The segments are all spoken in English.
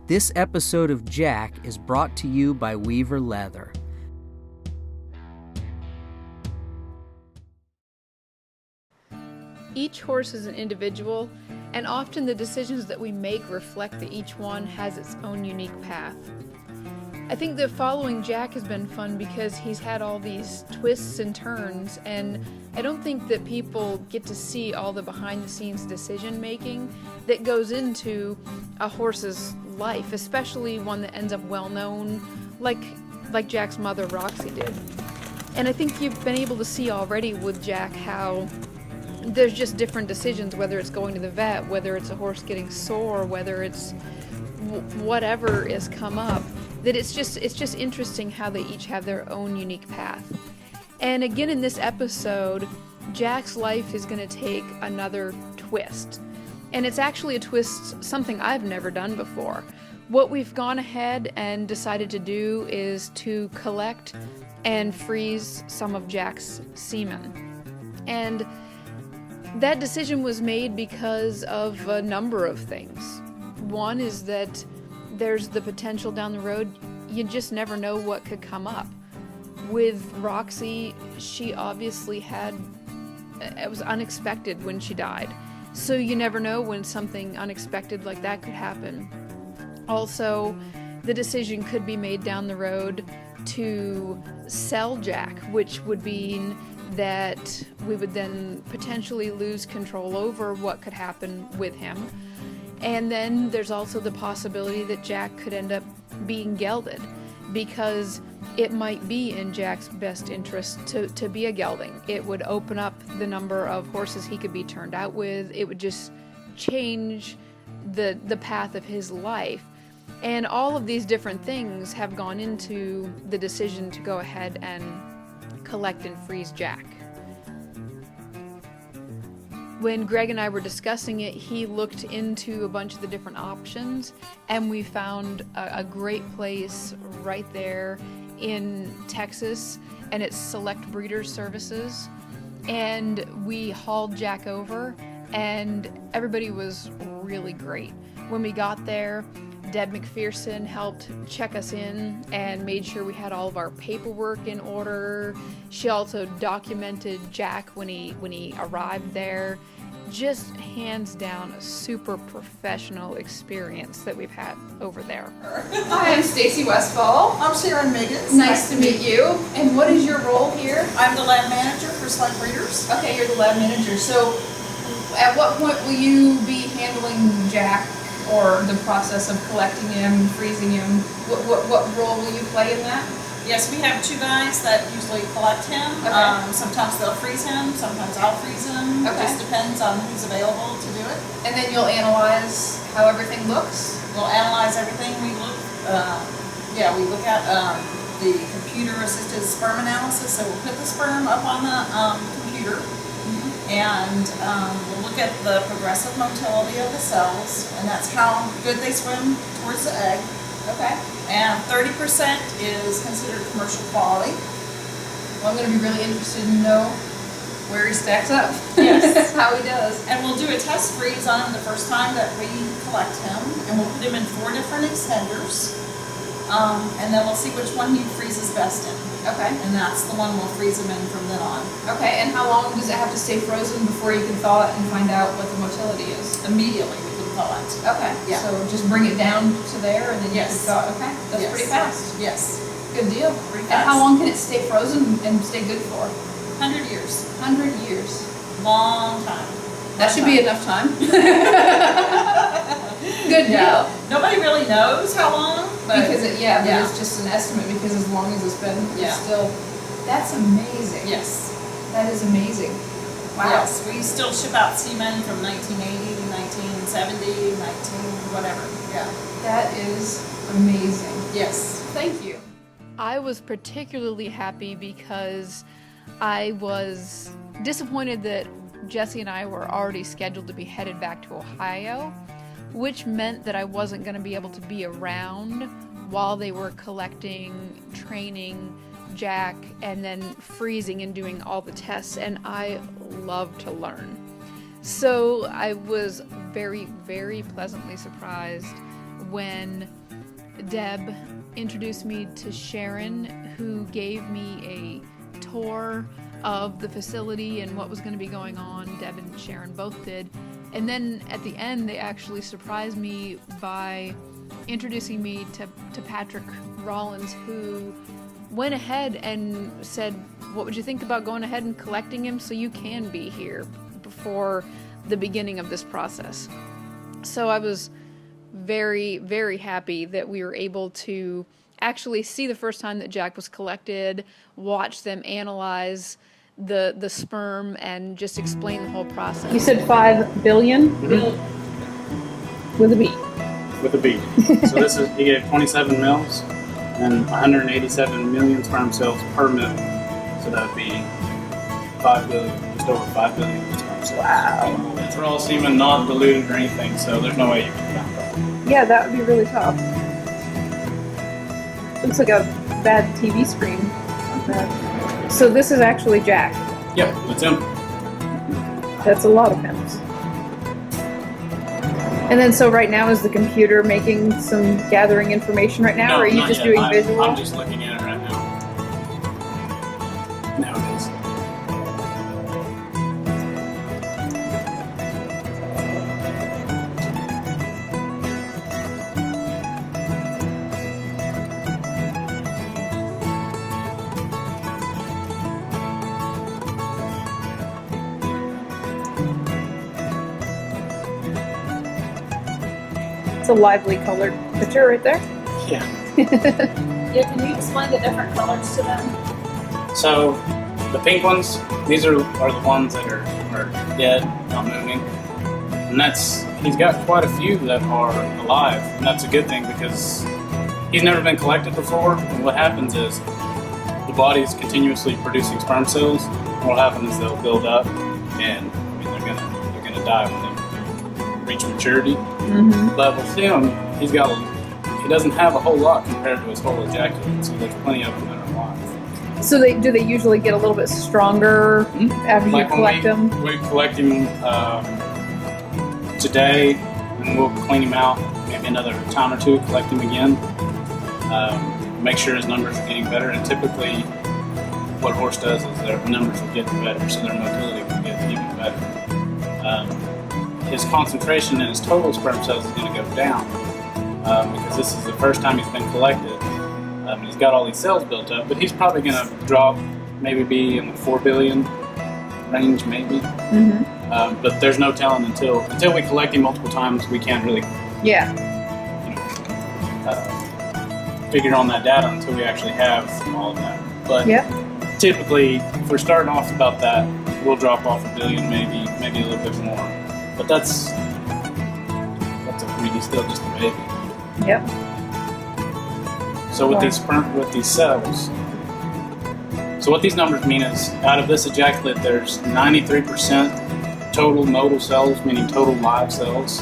This episode of Jac is brought to you by Weaver Leather. Each horse is an individual, and often the decisions that we make reflect that each one has its own unique path. I think that following Jac has been fun because he's had all these twists and turns, and I don't think that people get to see all the behind-the-scenes decision-making that goes into a horse's life, especially one that ends up well-known, like Jac's mother, Roxy, did. And I think you've been able to see already with Jac how there's just different decisions, whether it's going to the vet, whether it's a horse getting sore, whether it's whatever has come up, that it's just interesting how they each have their own unique path. And again, in this episode, Jac's life is going to take another twist. And it's actually a twist, something I've never done before. What we've gone ahead and decided to do is to collect and freeze some of Jac's semen. And that decision was made because of a number of things. One is that there's the potential down the road, you just never know what could come up. With Roxy, she obviously it was unexpected when she died. So you never know when something unexpected like that could happen. Also, the decision could be made down the road to sell Jac, which would mean that we would then potentially lose control over what could happen with him. And then there's also the possibility that Jac could end up being gelded, because it might be in Jac's best interest to be a gelding. It would open up the number of horses he could be turned out with. It would just change the path of his life. And all of these different things have gone into the decision to go ahead and collect and freeze Jac. When Greg and I were discussing it, he looked into a bunch of the different options, and we found a great place right there in Texas, and it's Select Breeder Services. And we hauled Jac over, and everybody was really great. When we got there, Deb McPherson helped check us in and made sure we had all of our paperwork in order. She also documented Jac when he arrived there. Just hands down a super professional experience that we've had over there. Hi, I'm Stacy Westfall. I'm Sharon Miggans. Nice to meet you. And what is your role here? I'm the lab manager for Select Breeders. Okay, you're the lab manager. So at what point will you be handling Jac, or the process of collecting him, freezing him? What role will you play in that? Yes, we have two guys that usually collect him. Okay. Sometimes they'll freeze him, sometimes I'll freeze him. Okay. Just depends on who's available to do it. And then you'll analyze how everything looks? We'll analyze everything. We look at the computer-assisted sperm analysis. So we'll put the sperm up on the computer, and we'll look at the progressive motility of the cells, and that's how good they swim towards the egg. Okay. And 30% is considered commercial quality. Well, I'm going to be really interested to know where he stacks up. Yes. How he does. And we'll do a test freeze on him the first time that we collect him, and we'll put him in 4 different extenders, and then we'll see which one he freezes best in. Okay. And that's the one we'll freeze him in from then on. Okay, and how long does it have to stay frozen before you can thaw it and find out what the motility is? Immediately we can thaw it. Okay, Yeah. so just bring it down to there and then you Yes. can thaw it. Okay, that's Yes. pretty fast. Yes. Good deal. Pretty And fast. how long can it stay frozen and stay good for? 100 years. 100 years. Long time. That should be enough time. Good deal. Yeah. Nobody really knows how long, but Because it's just an estimate, because as long as it's been, Yeah. it's still, that's amazing. Yes. That is amazing. Wow. Yes, we still ship out semen from 1980, 1970, whatever. Yeah. That is amazing. Yes. Thank you. I was particularly happy because I was disappointed that Jesse and I were already scheduled to be headed back to Ohio, which meant that I wasn't going to be able to be around while they were collecting, training Jac, and then freezing and doing all the tests, and I love to learn. So I was very, very pleasantly surprised when Deb introduced me to Sharon, who gave me a tour of the facility and what was going to be going on. Deb and Sharon both did. And then at the end, they actually surprised me by introducing me to Patrick Rollins, who went ahead and said, what would you think about going ahead and collecting him so you can be here before the beginning of this process? So I was very, very happy that we were able to actually see the first time that Jac was collected, watch them analyze the sperm, and just explain the whole process. You said 5 billion? Mm-hmm. With a B. With a B. So this is, he gave 27 mils and 187 million sperm cells per mil. So that would be 5 billion, just over 5 billion sperm cells. Wow. It's raw semen, not diluted or anything, so there's no way you can count that. Yeah, that would be really tough. Looks like a bad TV screen. So this is actually Jac. Yep, that's him. That's a lot of hymns. And then, so right now, is the computer making some gathering information right now, No, or are you not just yet. doing visual? I'm just looking at it right now. Now it is. It's a lively colored picture right there. Yeah. Yeah, can you explain the different colors to them? So the pink ones, these are the ones that are dead, not moving. And he's got quite a few that are alive, and that's a good thing because he's never been collected before. And what happens is the body is continuously producing sperm cells. And what happens is they'll build up, and they're gonna die when they reach maturity. Mm-hmm. But with him, he doesn't have a whole lot compared to his whole ejaculate, so there's plenty of them that are alive. So do they usually get a little bit stronger after you collect them? We collect him today, and we'll clean him out maybe another time or two, collect him again, make sure his numbers are getting better. And typically what horse does is their numbers will get better, so their motility will get even better. His concentration in his total sperm cells is going to go down because this is the first time he's been collected. He's got all these cells built up, but he's probably going to drop, maybe be in the 4 billion range, maybe. Mm-hmm. But there's no telling until we collect him multiple times. We can't really, figure on that data until we actually have all of that. But typically, if we're starting off about that, we'll drop off 1 billion, maybe a little bit more. But that's he's still just a baby. Yep. So with these cells, so what these numbers mean is, out of this ejaculate, there's 93% total nodal cells, meaning total live cells.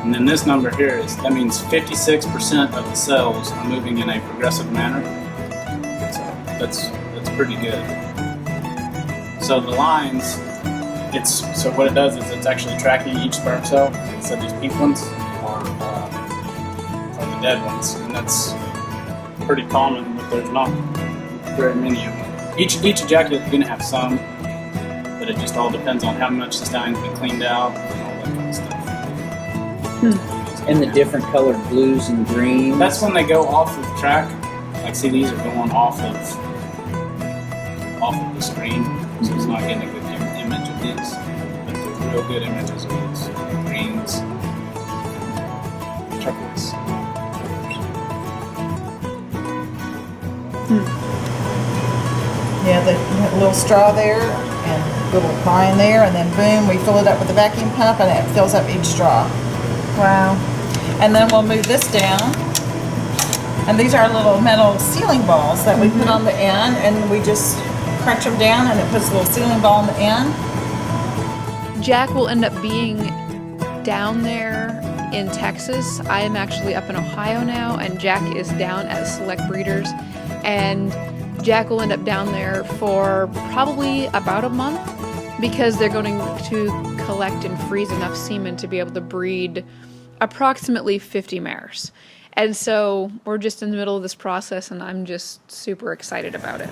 And then this number here that means 56% of the cells are moving in a progressive manner. So that's pretty good. So the lines, so what it does is it's actually tracking each sperm cell. So these pink ones are the dead ones, and that's pretty common, but there's not very many of them. Each ejaculate is going to have some, but it just all depends on how much the stallion's been cleaned out and all that kind of stuff. And the different colored blues and greens. That's when they go off of track. Like, see, these are going off of the screen, so it's not getting a good image of these. But the real good images of these greens, turquoise. Yeah, the little straw there and little line there, and then boom, we fill it up with a vacuum pump, and it fills up each straw. Wow. And then we'll move this down. And these are little metal sealing balls that we put on the end, and we just crunch them down, and it puts a little sealing ball on the end. Jac will end up being down there in Texas. I am actually up in Ohio now, and Jac is down at Select Breeders. And Jac will end up down there for probably about a month because they're going to collect and freeze enough semen to be able to breed approximately 50 mares. And so we're just in the middle of this process, and I'm just super excited about it.